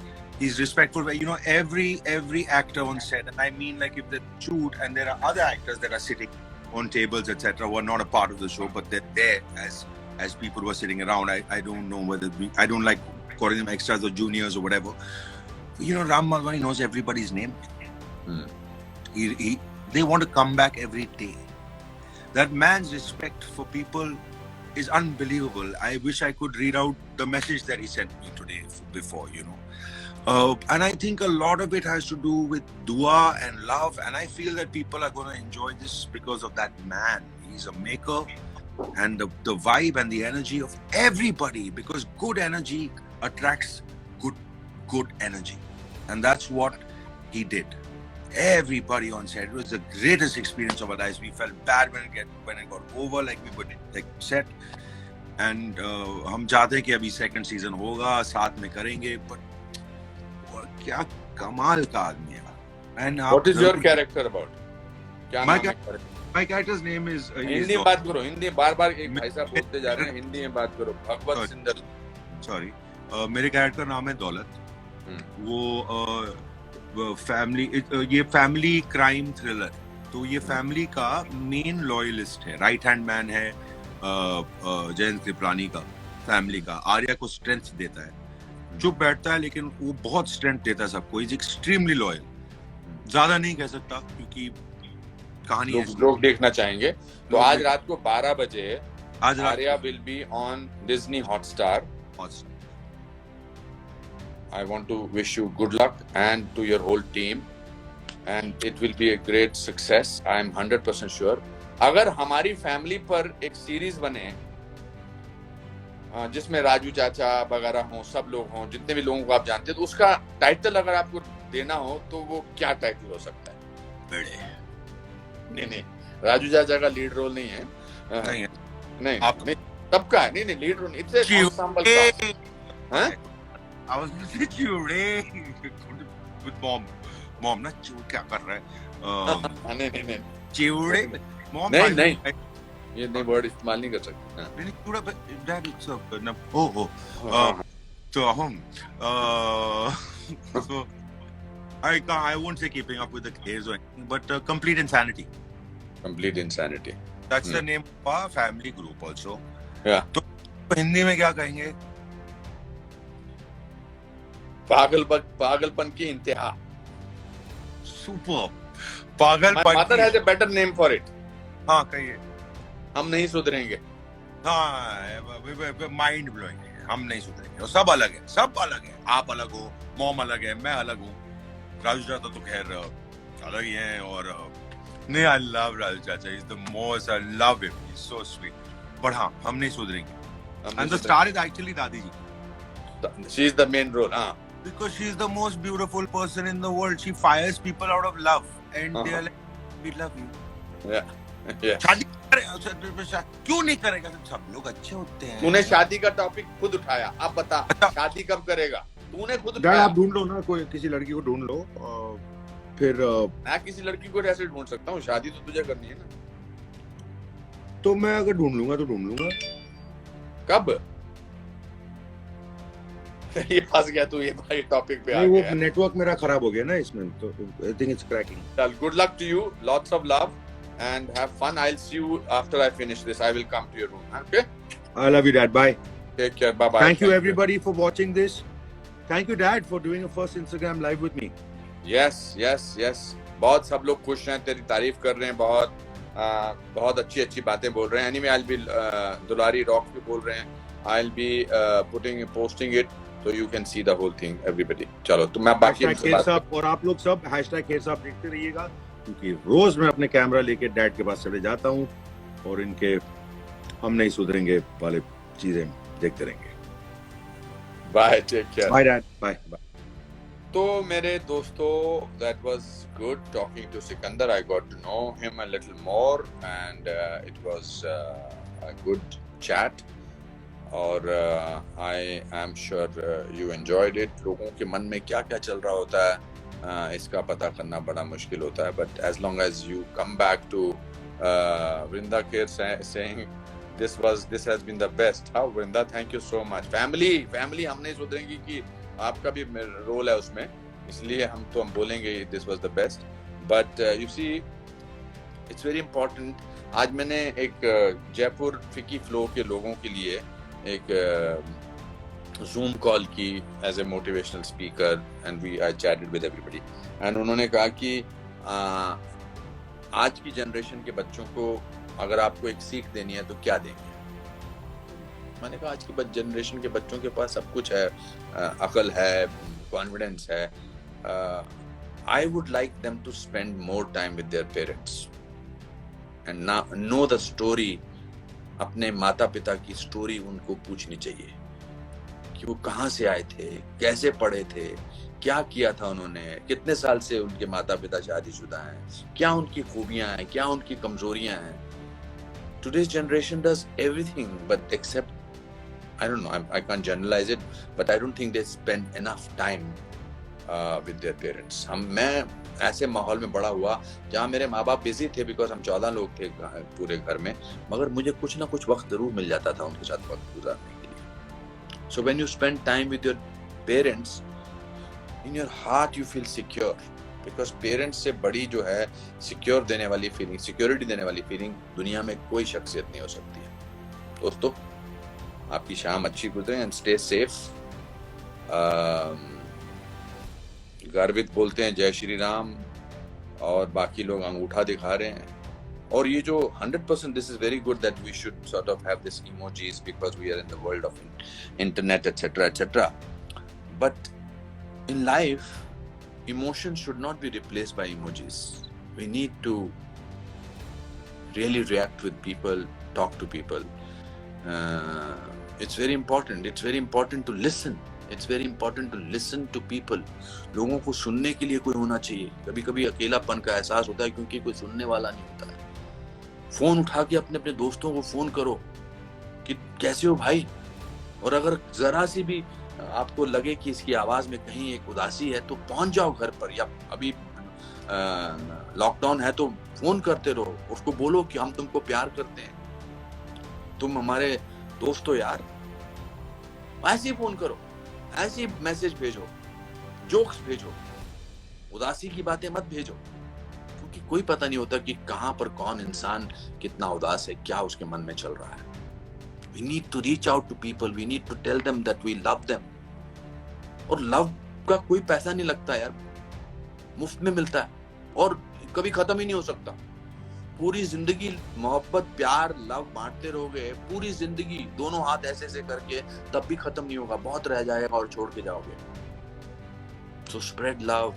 B: respectful. You know, every actor on set, and I mean like if they shoot and there are other actors that are sitting on tables, etc., who are not a part of the show, but they're there as people who are sitting around. I don't know whether I don't like calling them extras or juniors or whatever. You know, Ram Madhwani knows everybody's name. They want to come back every day. That man's respect for people is unbelievable. I wish I could read out the message that he sent me today before, you know. And I think a lot of it has to do with dua and love. And I feel that people are going to enjoy this because of that man. He's a maker. And the vibe and the energy of everybody, because good energy attracts good energy. And that's what he did. Everybody on set, it was the greatest experience of our lives. We felt bad when it got over, like we were like set. And हम चाहते हैं कि अभी second season होगा, साथ में करेंगे. But क्या कमाल का आदमी है. And
E: what is your character about? क्या नाम है?
B: My character's name is.
E: Hindi में बात करो. हिंदी बार एक भाई साहब बोलते जा रहे हैं. हिंदी में बात करो. भगवत सिंदर.
B: Sorry. मेरे कैरेक्टर नाम है दौलत. वो ये फैमिली क्राइम थ्रिलर. तो ये फैमिली का मेन लॉयलिस्ट है, राइट हैंड मैन है जयंत कृपलानी का, फैमिली का. आर्या को स्ट्रेंथ देता है, चुप बैठता है लेकिन वो बहुत स्ट्रेंथ देता है सबको. Is extremely loyal. ज्यादा नहीं कह सकता क्योंकि कहानी
E: लोग देखना चाहेंगे. तो आज रात को 12 बजे Arya will be on Disney Hotstar. I want to wish you good luck and to your whole team, and it will be a great success. I am 100% sure. अगर हमारी फैमिली पर एक सीरीज बने जिसमें राजू चाचा वगैरह हों, सब लोग हों, जितने भी लोगों को आप जानते हैं, तो उसका टाइटल अगर आपको देना हो तो वो क्या टाइटल हो सकता है? नहीं, राजू चाचा का लीड रोल नहीं है. नहीं, सबका है. नहीं, lead role. It's a ensemble cast. हाँ?
B: I was with you, Ray. With mom. Mom, ना चूड़ क्या कर रहा है?
E: नहीं.
B: चिवड़े. Mom.
E: नहीं. ये नहीं वर्ड इस्तेमाल नहीं कर सकते.
B: नहीं चूड़ा that is ना. Oh. So so I won't say keeping up with the kids or anything, but complete insanity.
E: Complete insanity.
B: That's the name of our family group also.
E: Yeah.
B: तो हिंदी में क्या कहेंगे?
E: पागलपन की इंतहा।
B: सुपर पागलपन
E: mother has a better name for it.
B: हाँ कहिए।
E: हम नहीं सुधरेंगे।
B: हाँ माइंड ब्लोइंग है, हम नहीं सुधरेंगे। सब अलग है, सब अलग है। आप अलग हो, मॉम अलग है, मैं अलग हूँ। राजू चाचा तो खैर अलग ही है। और नहीं, आई love Raju chacha, is the most, I love him, he is so sweet. But हाँ, हम नहीं सुधरेंगे। And the star is actually dadi ji.
E: She is the main role. हाँ।
B: Because she is the most beautiful person in the world. She fires people out of love, and they are like, "We love you."
E: Yeah. Yeah.
B: शादी क्यों नहीं करेगा? सब लोग अच्छे होते हैं।
E: तूने शादी का टॉपिक खुद उठाया, अब बता शादी कब करेगा? तूने खुद उठाया।
B: आप ढूंढ लो ना, कोई किसी लड़की को ढूंढ लो। फिर
E: मैं किसी लड़की को ऐसे ढूंढ सकता हूँ? शादी तो तुझे करनी है ना।
B: तो मैं अगर ढूंढ लूंगा तो ढूंढ लूंगा।
E: कब? ये फंस गया तू, ये भाई टॉपिक पे आ
B: नहीं, वो
E: गया।
B: नेटवर्क मेरा खराब हो गया ना इसमें, तो आई थिंक इट्स क्रैकिंग।
E: चल, good luck to you, lots of love and have fun. I'll see you after I finish this. I will come to your room. Okay?
B: I love you, Dad. Bye.
E: Take care. Bye bye.
B: Thank you everybody for watching this. Thank you, Dad, for doing a first Instagram live with me.
E: Yes, yes, yes. बहुत सब लोग खुश हैं, तेरी तारीफ कर रहे हैं, बहुत अच्छी बातें बोल रहे हैं। Anyway, I'll be Dulari rock भी बोल रहे हैं। I'll be posting it so you can see the whole thing. Everybody. चलो, तो मैं बाकी
B: और आप लोग सब #खेर देखते रहिएगा, क्योंकि रोज मैं अपने कैमरा लेके डैड के पास चले जाता हूँ और इनके हम नहीं सुधरेंगे वाले चीजें देखते रहेंगे।
E: Bye, take care.
B: Bye dad, bye bye.
E: तो मेरे दोस्तों, that was good talking to Sikandar. I got to know him a little more and it was a good chat. और I am sure you enjoyed it. लोगों के मन में क्या क्या चल रहा होता है इसका पता करना बड़ा मुश्किल होता है, but as long as you come back to Vrinda Kher saying this has been the best. How Vrinda, thank you so much. Family हम नहीं सोचेंगे कि आपका भी रोल है उसमें, इसलिए हम बोलेंगे this was the best. But you see, it's very important. आज मैंने एक जयपुर फिकी फ्लो के लोगों के लिए एक Zoom कॉल की as a motivational speaker and I chatted with everybody and उन्होंने कहा कि आज की जनरेशन के बच्चों को अगर आपको एक सीख देनी है तो क्या देंगे? मैंने कहा आज की जनरेशन के बच्चों के पास सब कुछ है, अकल है, कॉन्फिडेंस है। I would like them to spend more time with their parents and know the story. अपने माता पिता की स्टोरी उनको पूछनी चाहिए कि वो कहाँ से आए थे, कैसे पढ़े थे, क्या किया था उन्होंने, कितने साल से उनके माता पिता शादीशुदा हैं, क्या उनकी खूबियां हैं, क्या उनकी कमजोरियां हैं। Today's generation does everything but except, I don't know, I can't generalize it, but I don't think they spend enough time with their parents. मैं ऐसे माहौल में बड़ा हुआ जहाँ मेरे माँ बाप बिजी थे, बिकॉज हम 14 लोग थे पूरे घर में, मगर मुझे कुछ ना कुछ वक्त जरूर मिल जाता था उनके साथ वक्त गुजारने के लिए। So when you spend time with your parents, in your heart you feel secure, because parents से बड़ी जो है secure देने वाली फीलिंग, सिक्योरिटी देने वाली फीलिंग दुनिया में कोई शख्सियत नहीं हो सकती है। दोस्तों, आपकी शाम अच्छी गुजरे एंड स्टे सेफ। गर्वित बोलते हैं जय श्री राम और बाकी लोग अंगूठा दिखा रहे हैं। और ये जो 100%, this is very good that we should sort of have this emojis because we are in the world of internet, etc. But in life, emotions should not be replaced by emojis. We need to really react with people, talk to people. It's very important. It's very important to listen. It's very important to listen to people. लोगों को सुनने के लिए कोई होना चाहिए। कभी कभी अकेलापन का एहसास होता है क्योंकि कोई सुनने वाला नहीं होता है। फोन उठा के अपने अपने दोस्तों को फोन करो कि कैसे हो भाई, और अगर जरा सी भी आपको लगे कि इसकी आवाज में कहीं एक उदासी है तो पहुंच जाओ घर पर, या अभी लॉकडाउन है तो फोन करते रहो, उसको बोलो कि हम तुमको प्यार करते हैं, तुम हमारे दोस्त हो यार। ऐसे ही फोन करो, ऐसे ही मैसेज भेजो, जोक्स भेजो, उदासी की बातें मत भेजो, क्योंकि कोई पता नहीं होता कि कहां पर कौन इंसान कितना उदास है, क्या उसके मन में चल रहा है। We need to reach out to people. We need to tell them that we love them. और लव का कोई पैसा नहीं लगता यार, मुफ्त में मिलता है और कभी खत्म ही नहीं हो सकता। पूरी जिंदगी मोहब्बत प्यार लव बांटते रहोगे, पूरी जिंदगी दोनों हाथ ऐसे ऐसे करके, तब भी खत्म नहीं होगा, बहुत रह जाएगा और छोड़ के जाओगे। So spread love,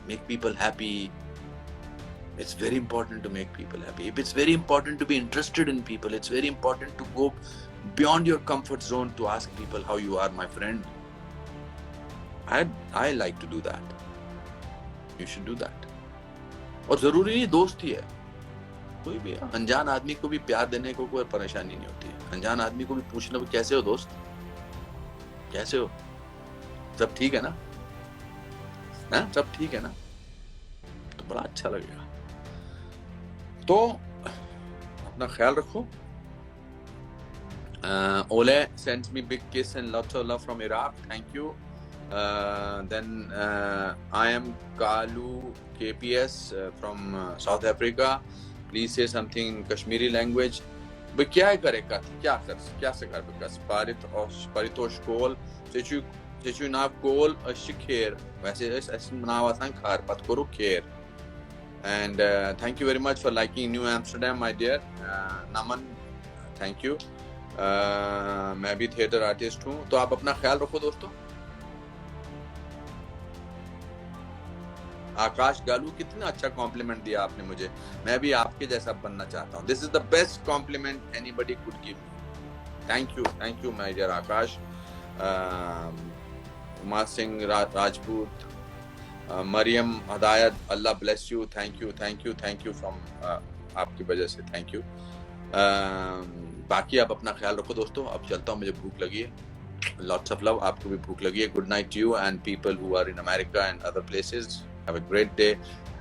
E: make people happy. It's very important to make people happy. It's very important to be interested in people. It's very important to go beyond your comfort zone to ask people how you are, my friend. I like to do that. You should do that. और जरूरी नहीं दोस्त ही है, कोई भी अनजान आदमी को भी प्यार देने को कोई परेशानी नहीं होती है। अनजान आदमी को भी पूछना कैसे हो दोस्त, कैसे हो, सब ठीक है ना, सब ठीक है ना, तो बड़ा अच्छा लगेगा। तो अपना ख्याल रखो। Ole sends me big kiss and lots of love from Iraq. Thank you. Then I am Kalu KPS from South Africa. Please say something in Kashmiri language. भाई क्या करेगा, क्या से कर बिकॉज पारितोष कोल चेचू नाव कोल शिखेर, वैसे ऐसे नाव आसान खार पत करो Kher. And thank you very much for liking New Amsterdam, my dear. Naman, thank you. मैं भी थिएटर आर्टिस्ट हूँ, तो आप अपना ख्याल रखो दोस्तों। आकाश गालू, कितना अच्छा कॉम्प्लीमेंट दिया आपने मुझे, मैं भी आपके जैसा बनना चाहता हूँ। This is the best compliment anybody could give me. Thank you my dear Akash. Uma Singh Rajput, Maryam Hadayat, Allah bless you, thank you from आपकी वजह से, थैंक यू। बाकी आप अपना ख्याल रखो दोस्तों, अब चलता हूँ, मुझे भूख लगी है। लॉट्स ऑफ लव, आपको भी भूख लगी है। Good night to you and people who are in America and other places, have a great day,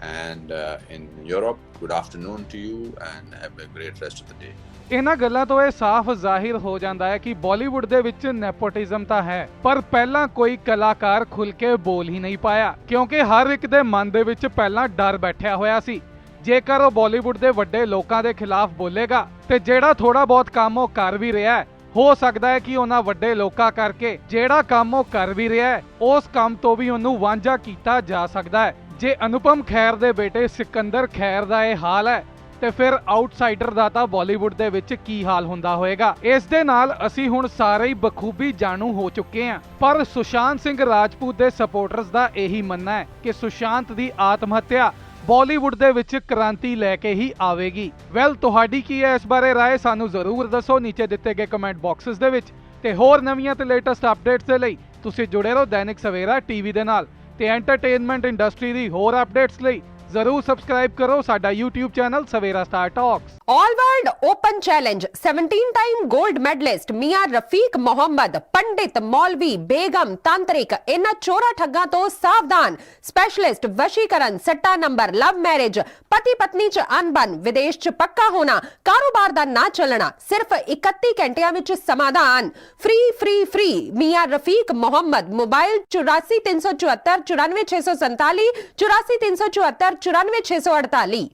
E: and in Europe good afternoon to you and have a great rest of the day.
D: ਇਹਨਾਂ ਗੱਲਾਂ ਤੋਂ ਇਹ ਸਾਫ਼ ਜ਼ਾਹਿਰ ਹੋ ਜਾਂਦਾ ਹੈ ਕਿ ਬਾਲੀਵੁੱਡ ਦੇ ਵਿੱਚ ਨੈਪੋਟਿਜ਼ਮ ਤਾਂ ਹੈ, ਪਰ ਪਹਿਲਾਂ ਕੋਈ ਕਲਾਕਾਰ ਖੁੱਲ ਕੇ ਬੋਲ ਹੀ ਨਹੀਂ ਪਾਇਆ, ਕਿਉਂਕਿ ਹਰ ਇੱਕ ਦੇ ਮਨ ਦੇ ਵਿੱਚ ਪਹਿਲਾਂ ਡਰ ਬੈਠਿਆ ਹੋਇਆ ਸੀ। ਜੇਕਰ ਉਹ ਬਾਲੀਵੁੱਡ ਦੇ ਵੱਡੇ ਲੋਕਾਂ ਦੇ ਖਿਲਾਫ ਬੋਲੇਗਾ ਤੇ ਜਿਹੜਾ ਥੋੜਾ ਬਹੁਤ ਕੰਮ ਉਹ ਕਰ ਵੀ ਰਿਹਾ ਹੈ, ਹੋ ਸਕਦਾ ਹੈ ਕਿ ਉਹਨਾਂ ਵੱਡੇ ਲੋਕਾਂ ਕਰਕੇ ਜਿਹੜਾ ਕੰਮ ਉਹ ਕਰ ਵੀ ਰਿਹਾ ਹੈ, ਉਸ ਕੰਮ ਤੋਂ ਵੀ ਉਹਨੂੰ ਵਾਂਝਾ ਕੀਤਾ ਜਾ ਸਕਦਾ ਹੈ। ਜੇ ਅਨੁਪਮ ਖੈਰ ਦੇ ਬੇਟੇ ਸਿਕੰਦਰ ਖੈਰ ਦਾ ਇਹ ਹਾਲ ਹੈ ਤੇ ਫਿਰ ਆਊਟਸਾਈਡਰ ਦਾ ਤਾਂ ਬਾਲੀਵੁੱਡ ਦੇ ਵਿੱਚ ਕੀ ਹਾਲ ਹੁੰਦਾ ਹੋਵੇਗਾ। ਇਸ ਦੇ ਨਾਲ ਅਸੀਂ ਹੁਣ ਸਾਰੇ ਹੀ ਬਖੂਬੀ ਜਾਣੂ ਹੋ ਚੁੱਕੇ ਹਾਂ, ਪਰ ਸੁਸ਼ਾਂਤ ਸਿੰਘ ਰਾਜਪੂਤ ਦੇ ਸਪੋਰਟਰਸ ਦਾ ਇਹੀ ਮੰਨਣਾ ਹੈ ਕਿ ਸੁਸ਼ਾਂਤ ਦੀ ਆਤਮ ਹੱਤਿਆ ਬਾਲੀਵੁੱਡ ਦੇ ਵਿੱਚ ਕ੍ਰਾਂਤੀ ਲੈ ਕੇ ਹੀ ਆਵੇਗੀ। ਵੈਲ, ਤੁਹਾਡੀ ਕੀ ਹੈ ਇਸ ਬਾਰੇ ਰਾਏ, ਸਾਨੂੰ ਜ਼ਰੂਰ ਦੱਸੋ ਨੀਚੇ ਦਿੱਤੇ ਗਏ ਕਮੈਂਟ ਬਾਕਸਸ ਦੇ ਵਿੱਚ। ਤੇ ਹੋਰ ਨਵੀਆਂ ਤੇ ਲੇਟੈਸਟ ਅਪਡੇਟਸ ਦੇ ਲਈ ਤੁਸੀਂ ਜੁੜੇ ਰਹੋ ਦੈਨਿਕ ਸਵੇਰਾ ਟੀਵੀ ਦੇ ਨਾਲ, ਤੇ ਐਂਟਰਟੇਨਮੈਂਟ ਇੰਡਸਟਰੀ ਦੀ ਹੋਰ ਅਪਡੇਟਸ ਲਈ जरूर सब्सक्राइब करो साडा YouTube channel Savera star talks.
F: All world open challenge 17 time gold medalist मियां रफीक मोहम्मद, पंडित मौलवी बेगम तांत्रिक, इन्हां चोरा ठग्गां तो सावधान। स्पेशलिस्ट वशीकरण, सट्टा नंबर, लव मैरिज, पति पत्नी च अनबन, विदेश च पक्का होना, कारोबार दा ना चलना, सिर्फ 31 घंटियां विच समाधान। फ्री मियां रफीक मोहम्मद। मोबाइल 84 374 94 647 84 374 94 648।